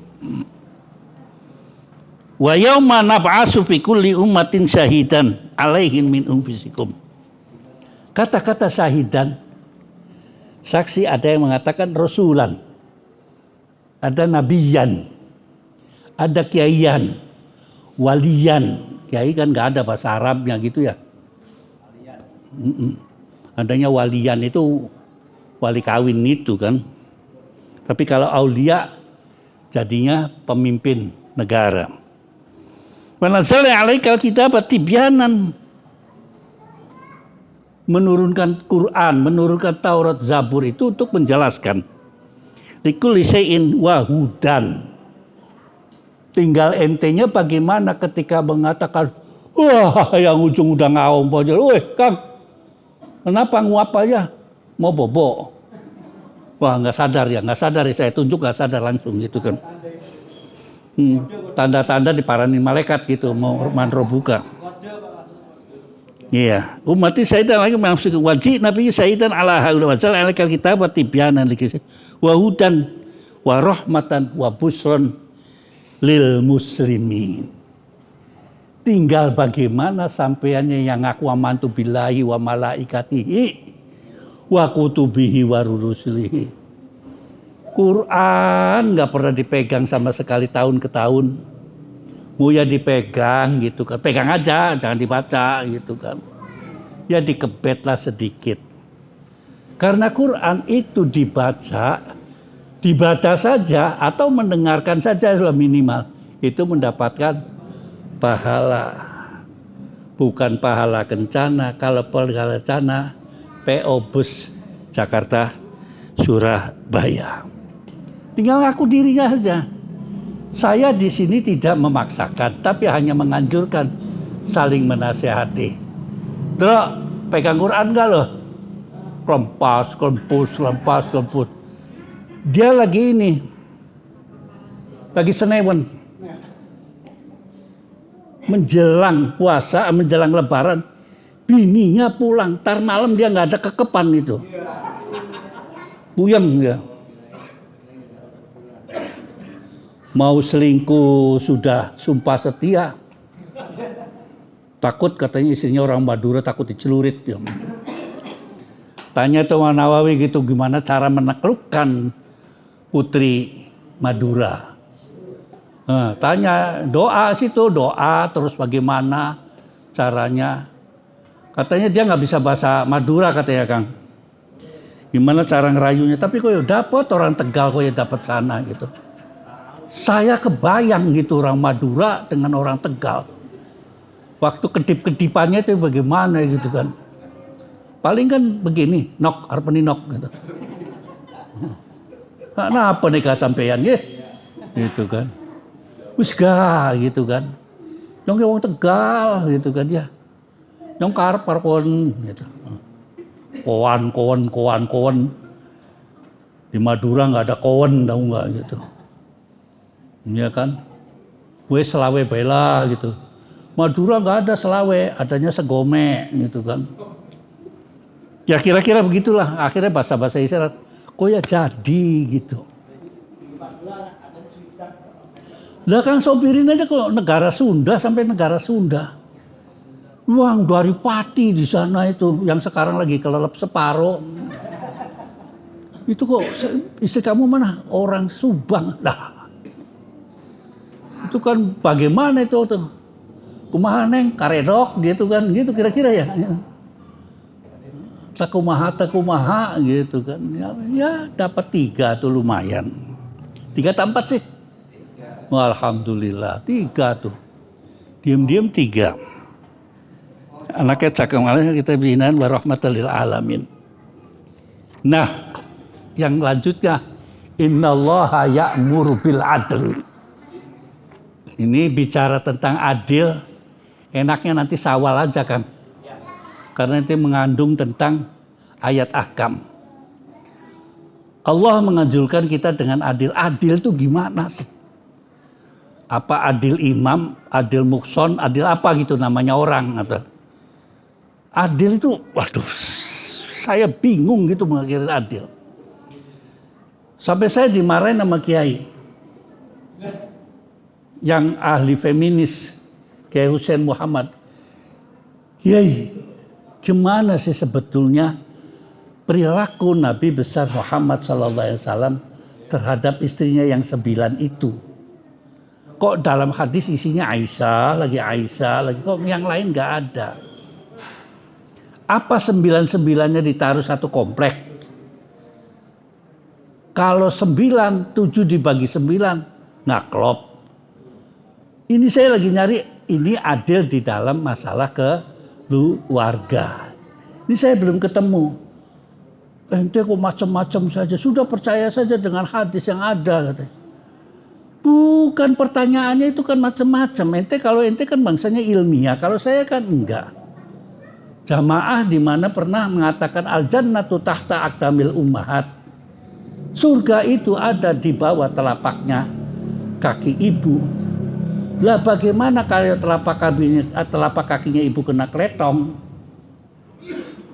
Speaker 1: Wa yauma nab'atsu fi kulli ummatin syahidan alaihim min anfusikum. Kata-kata syahidan, saksi ada yang mengatakan rasulan, ada nabiyan, ada kiaian, walian. Kiai kan nggak ada bahasa Arabnya gitu ya. Adanya walian itu wali kawin itu kan. Tapi kalau aulia jadinya pemimpin negara. Wa nazzalna 'alaikal kitaba tibyanan. Menurunkan Quran, menurunkan Taurat, Zabur itu untuk menjelaskan. Likulli syai'in wa hudan. Tinggal entenya bagaimana ketika mengatakan, wah yang ujung udah ngaum aja, weh Kang, kenapa nguap aja, mau bobo? Wah nggak sadar ya, saya tunjuk nggak sadar langsung gitu kan. Tanda-tanda diparanin malaikat gitu, mau manro buka. Iya, umati syaitan lagi maksud wajib Nabi syaitan ala haula wajal alaikal kitab wa tibyanan likis wa hudan wa rahmatan wa busron lil muslimin. Tinggal bagaimana sampeannya yang ngaku amantu billahi wa malaikatihi wa kutubihi wa rusulihi. Quran nggak pernah dipegang sama sekali tahun ke tahun. Mau ya dipegang gitu kan, pegang aja, jangan dibaca gitu kan. Ya dikebetlah sedikit. Karena Quran itu dibaca saja atau mendengarkan saja minimal. Itu mendapatkan pahala. Bukan pahala kencana, kalau pahala kencana, PO Bus Jakarta Surabaya. Tinggal ngaku dirinya aja. Saya di sini tidak memaksakan, tapi hanya menganjurkan saling menasehati. Drok, pegang Quran enggak loh? Lempas. Dia lagi ini, lagi senewen. Menjelang puasa, menjelang lebaran, bininya pulang. Tar malam dia nggak ada kekepan itu. Puyeng ya. Mau selingkuh sudah sumpah setia. Takut katanya istrinya orang Madura, takut dicelurit. Ya. Tanya Tuan Nawawi gitu, gimana cara menaklukkan putri Madura. Nah, tanya doa situ, doa terus bagaimana caranya. Katanya dia nggak bisa bahasa Madura katanya Kang. Gimana cara ngerayunya? Tapi kok ya dapat orang Tegal kok ya dapat sana gitu. Saya kebayang gitu orang Madura dengan orang Tegal. Waktu kedip-kedipannya itu bagaimana gitu kan. Paling kan begini, nok, arpeni nok gitu. Nah, apa nih sampean ya? Gitu kan. Wis gah gitu kan. Nyong wong Tegal gitu kan ya. Nyong karep kon gitu. Kowan. Di Madura nggak ada kowan, tahu nggak gitu. Iya kan. Gue selawe bela gitu. Madura nggak ada selawe, adanya segome gitu kan. Ya kira-kira begitulah. Akhirnya bahasa-bahasa isyarat. Kok ya jadi gitu. Lah kan sopirin aja kok negara Sunda sampai negara Sunda. Uang dari Pati di sana itu yang sekarang lagi kelelep separuh. Itu kok istri kamu mana? Orang Subang. Lah. Itu kan bagaimana itu tuh? Kumaha neng karedok gitu kan. Gitu kira-kira ya. Takumaha gitu kan. Ya dapat 3 tuh lumayan. 3 atau 4 sih? Alhamdulillah 3 tuh. Diam-diam 3. Anaknya cakep malah kita binaan warahmatan lil alamin. Nah, yang lanjutnya innallaha ya'muru bil adli. Ini bicara tentang adil. Enaknya nanti sawal aja Kang. Karena itu mengandung tentang ayat ahkam. Allah menganjurkan kita dengan adil. Adil itu gimana sih? Apa adil imam, adil mukson, adil apa gitu namanya orang. Adil itu, waduh, saya bingung gitu mengakhiri adil. Sampai saya dimarahin sama kiai. Yang ahli feminis, Kiai Hussein Muhammad. Kiai, gimana sih sebetulnya perilaku Nabi besar Muhammad SAW terhadap istrinya yang 9 itu? Kok dalam hadis isinya Aisyah, lagi kok yang lain nggak ada? Apa 9-9-nya ditaruh satu komplek? Kalau 9, 7 dibagi 9, nggak klop. Ini saya lagi nyari, ini adil di dalam masalah keluarga. Ini saya belum ketemu. Ente kok macam-macam saja, sudah percaya saja dengan hadis yang ada katanya. Bukan, pertanyaannya itu kan macam-macam. Kalau ente kan bangsanya ilmiah, kalau saya kan enggak. Jamaah di mana pernah mengatakan al-jannatu tahta aqdamil ummahat. Surga itu ada di bawah telapaknya kaki ibu. Lah bagaimana kalau telapak kakinya ibu kena keletong?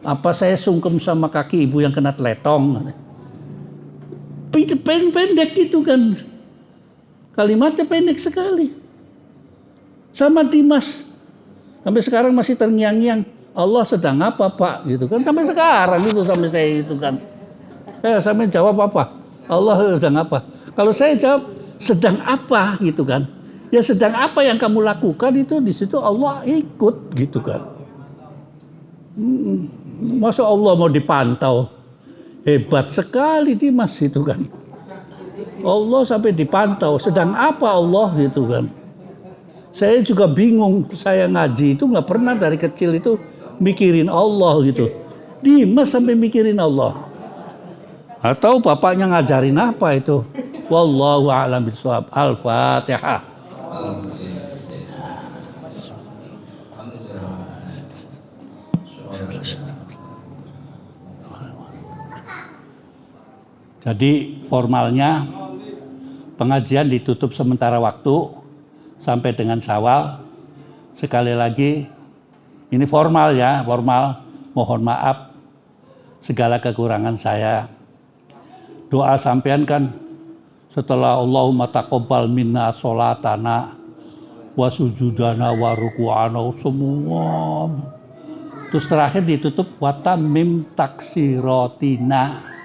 Speaker 1: Apa saya sungkem sama kaki ibu yang kena teletong? Pendek itu kan. Kalimatnya pendek sekali. Sama Dimas. Sampai sekarang masih terngiang-ngiang. Allah sedang apa Pak? Gitu kan. Sampai sekarang itu sampai saya itu kan. Sampai jawab apa? Allah sedang apa? Kalau saya jawab sedang apa gitu kan. Ya sedang apa yang kamu lakukan itu di situ Allah ikut gitu kan. Masa Allah mau dipantau? Hebat sekali Dimas itu kan. Allah sampai dipantau. Sedang apa Allah gitu kan. Saya juga bingung. Saya ngaji itu nggak pernah dari kecil itu mikirin Allah gitu. Dimas sampai mikirin Allah. Atau bapaknya ngajarin apa itu? Wallahu a'lam bishawab. Al-Fatihah. Jadi formalnya pengajian ditutup sementara waktu sampai dengan Syawal. Sekali lagi ini formal ya, formal. Mohon maaf segala kekurangan saya. Doa sampean kan setelah Allahumma taqabbal minna sholatana wa sujudana wa ruku'ana semua. Terus terakhir ditutup wa tammim taksirotina.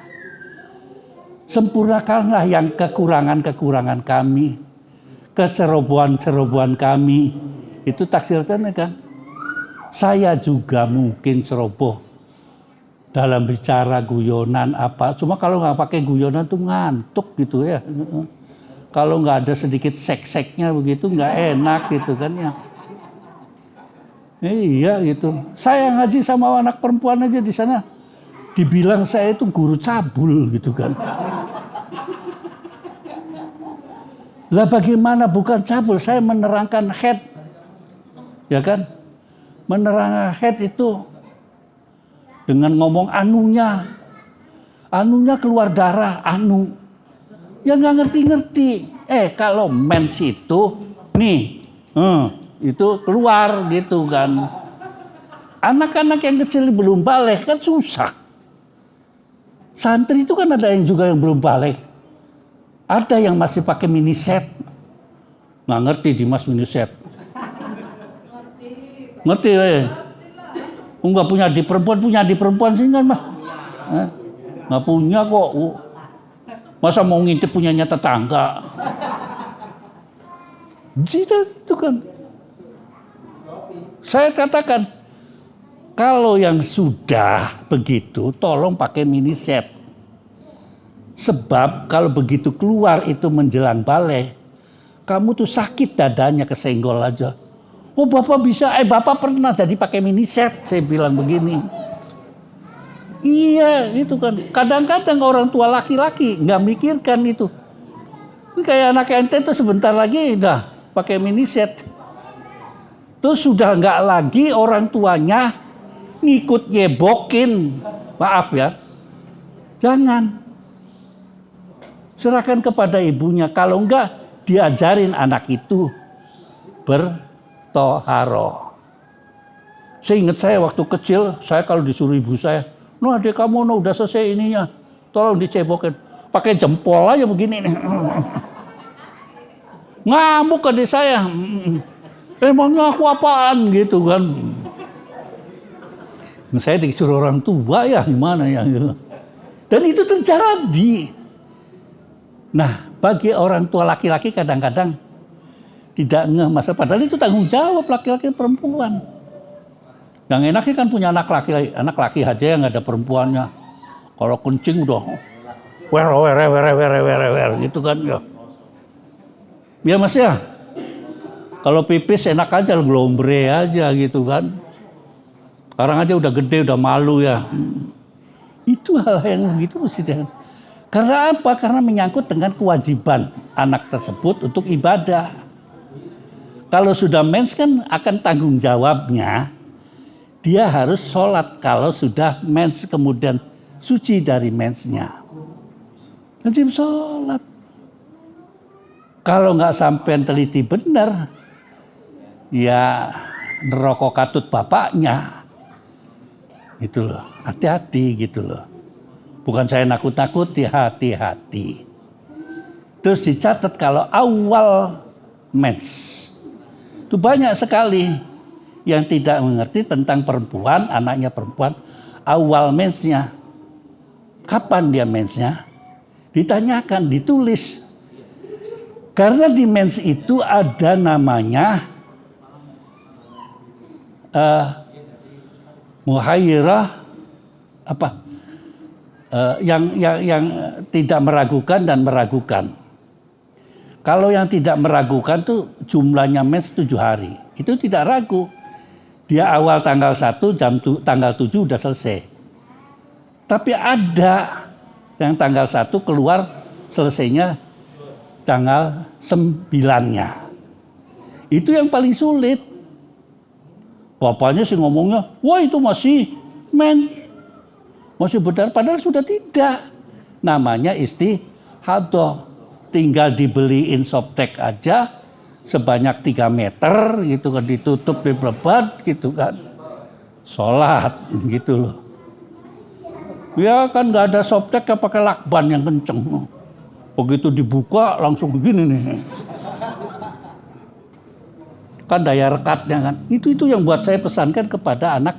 Speaker 1: Sempurnakanlah yang kekurangan-kekurangan kami. kecerobohan kami. Itu taksirnya kan. Saya juga mungkin ceroboh dalam bicara guyonan apa. Cuma kalau nggak pakai guyonan tuh ngantuk gitu ya. Kalau nggak ada sedikit sek-seknya begitu nggak enak gitu kan ya. Iya gitu. Saya ngaji sama anak perempuan aja di sana. Dibilang saya itu guru cabul gitu kan. Lah bagaimana bukan cabul, saya menerangkan head. Ya kan? Menerangkan head itu dengan ngomong anunya. Anunya keluar darah, anu. Ya nggak ngerti-ngerti. Kalau mens itu nih, itu keluar gitu kan. Anak-anak yang kecil belum balik kan susah. Santri itu kan ada yang juga yang belum balik. Ada yang masih pakai mini set. Nggak ngerti Dimas mini set. Ngerti nggak punya di perempuan sih kan mas. Nggak punya kok. Masa mau ngintip punyanya tetangga. Itu kan. Saya katakan, kalau yang sudah begitu, tolong pakai mini set. Sebab kalau begitu keluar itu menjelang balik, kamu tuh sakit dadanya kesenggol aja. Oh bapak bisa, bapak pernah jadi pakai mini set, saya bilang begini. Iya itu kan. Kadang-kadang orang tua laki-laki nggak mikirkan itu. Ini kayak anak ente tuh sebentar lagi udah pakai mini set. Terus sudah nggak lagi orang tuanya ngikut nyebokin. Maaf ya. Jangan. Serahkan kepada ibunya. Kalau enggak, diajarin anak itu bertoharo. Seingat saya waktu kecil, saya kalau disuruh ibu saya, no adik kamu no udah selesai ininya, tolong dicebokin. Pakai jempol aja begini nih. Ngamuk adik saya. Emangnya aku apaan gitu kan. Saya disuruh orang tua ya gimana ya. Dan itu terjadi. Nah, bagi orang tua laki-laki kadang-kadang tidak ngeh masa padahal itu tanggung jawab laki-laki perempuan. Yang enaknya kan punya anak laki aja yang nggak ada perempuannya. Kalau kencing udah wer gitu kan ya. Ya mas ya. Kalau pipis enak aja glombre aja gitu kan. Sekarang aja udah gede udah malu ya. Itu hal yang begitu mesti jangan. Karena apa? Karena menyangkut dengan kewajiban anak tersebut untuk ibadah. Kalau sudah mens kan akan tanggung jawabnya. Dia harus sholat kalau sudah mens kemudian suci dari mensnya. Wajib sholat. Kalau nggak sampai teliti benar, ya neraka katut bapaknya. Gitu loh, hati-hati gitu loh. Bukan saya nakut-nakuti, hati-hati. Terus dicatat kalau awal mens. Itu banyak sekali yang tidak mengerti tentang perempuan, anaknya perempuan. Awal mensnya. Kapan dia mensnya? Ditanyakan, ditulis. Karena di mens itu ada namanya muhayyirah apa? Yang tidak meragukan dan meragukan. Kalau yang tidak meragukan tuh jumlahnya mens 7 hari. Itu tidak ragu. Dia awal tanggal 1, tanggal 7 udah selesai. Tapi ada yang tanggal 1 keluar selesainya tanggal 9-nya. Itu yang paling sulit. Bapaknya sih ngomongnya, wah itu masih mens. Masih benar, padahal sudah tidak. Namanya istihadah. Tinggal dibeliin softtek aja sebanyak 3 meter gitu kan, ditutup di blebat gitu kan. Sholat gitu loh. Ya kan nggak ada softtek ya pakai lakban yang kenceng. Begitu dibuka langsung begini nih. Kan daya rekatnya kan. Itu yang buat saya pesankan kepada anak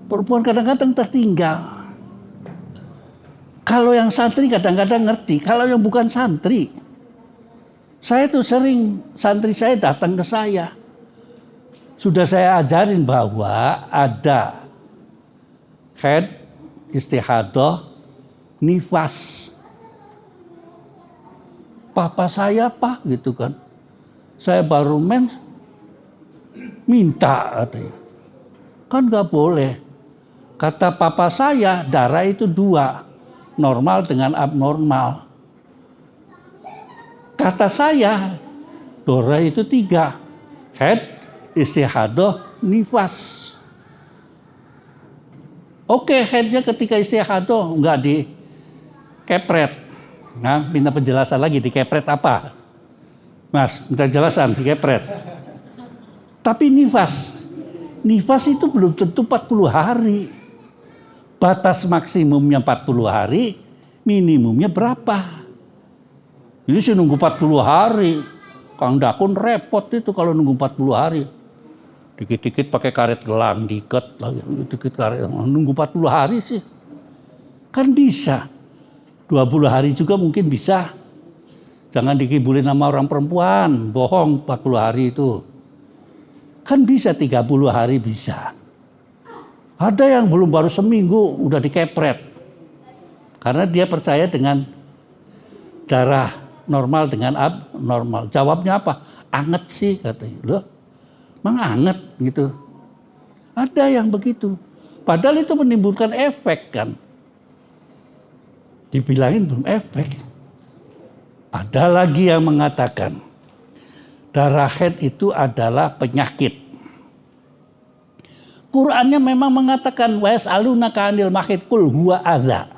Speaker 1: perempuan kadang-kadang tertinggal. Kalau yang santri kadang-kadang ngerti, kalau yang bukan santri Saya tuh sering santri saya datang ke saya. Sudah saya ajarin bahwa ada haid, istihadah, nifas. Papa saya Pak gitu kan. Saya baru minta katanya. Kan nggak boleh. Kata papa saya darah itu 2, normal dengan abnormal. Kata saya darah itu 3, haid, istihadah, nifas. Oke, haidnya ketika istihadah nggak dikepret. Nah, minta penjelasan lagi, dikepret apa? Mas, minta jelasan, dikepret. Tapi nifas itu belum tentu 40 hari. Batas maksimumnya 40 hari, minimumnya berapa? Ini sih nunggu 40 hari. Kang Dakun repot itu kalau nunggu 40 hari. Dikit-dikit pakai karet gelang, diikat lagi, dikit karet. Nunggu 40 hari sih. Kan bisa. 20 hari juga mungkin bisa. Jangan dikibulin sama orang perempuan, bohong 40 hari itu. Kan bisa 30 hari bisa. Ada yang belum baru seminggu udah dikepret. Karena dia percaya dengan darah normal dengan abnormal. Jawabnya apa? Anget sih katanya. Loh, emang anget gitu. Ada yang begitu. Padahal itu menimbulkan efek kan. Dibilangin belum efek. Ada lagi yang mengatakan darah haid itu adalah penyakit. Qurannya memang mengatakan wa yas'alunaka 'anil mahid qul huwa adza.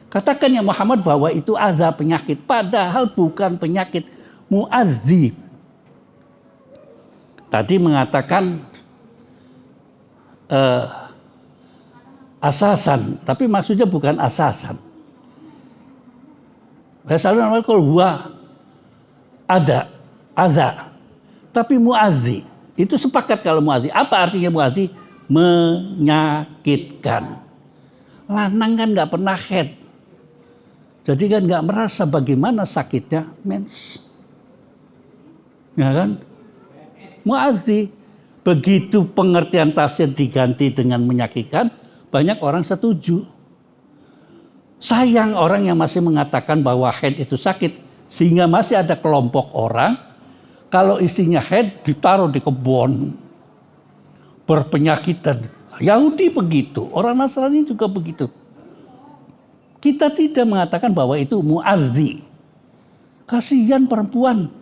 Speaker 1: Katakan ya Muhammad bahwa itu adza, penyakit, padahal bukan penyakit, mu'adzib. Tadi mengatakan asasan, tapi maksudnya bukan asasan. Wa yas'alunaka qul huwa adza. Tapi mu'adzi. Itu sepakat kalau mu'adzi. Apa artinya mu'adzi? Menyakitkan. Lanang kan nggak pernah haid, jadi kan nggak merasa bagaimana sakitnya mens, ya kan? Mu'adzi. Begitu pengertian tafsir diganti dengan menyakitkan, banyak orang setuju. Sayang orang yang masih mengatakan bahwa haid itu sakit, sehingga masih ada kelompok orang kalau istrinya haid ditaruh di kebun. Berpenyakitan. Yahudi begitu, orang Nasrani juga begitu. Kita tidak mengatakan bahwa itu mu'adzi. Kasihan perempuan.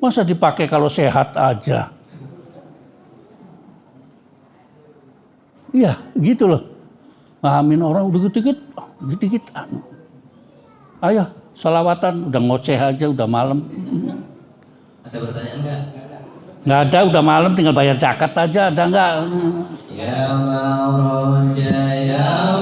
Speaker 1: Masa dipakai kalau sehat aja? Iya, gitu loh. Pahamin orang udah dikit-dikit. Ayo, salawatan, udah ngoceh aja, udah malam.
Speaker 2: Ada pertanyaan enggak?
Speaker 1: Nggak ada, udah malam tinggal bayar zakat aja, ada nggak?
Speaker 2: Ya Mauroja ya